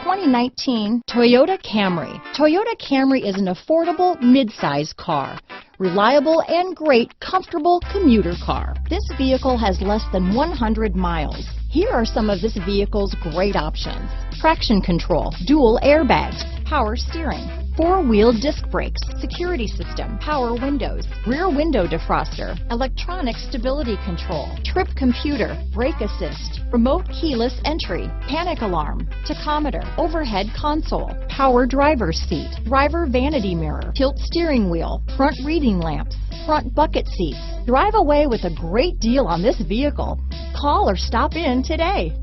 2019 Toyota Camry. Toyota Camry is an affordable mid-size car. Reliable and great comfortable commuter car. This vehicle has less than 100 miles. Here are some of this vehicle's great options: traction control, dual airbags, power steering, four-wheel disc brakes, security system, power windows, rear window defroster, electronic stability control, trip computer, brake assist, remote keyless entry, panic alarm, tachometer, overhead console, power driver's seat, driver vanity mirror, tilt steering wheel, front reading lamps, front bucket seats. Drive away with a great deal on this vehicle. Call or stop in today.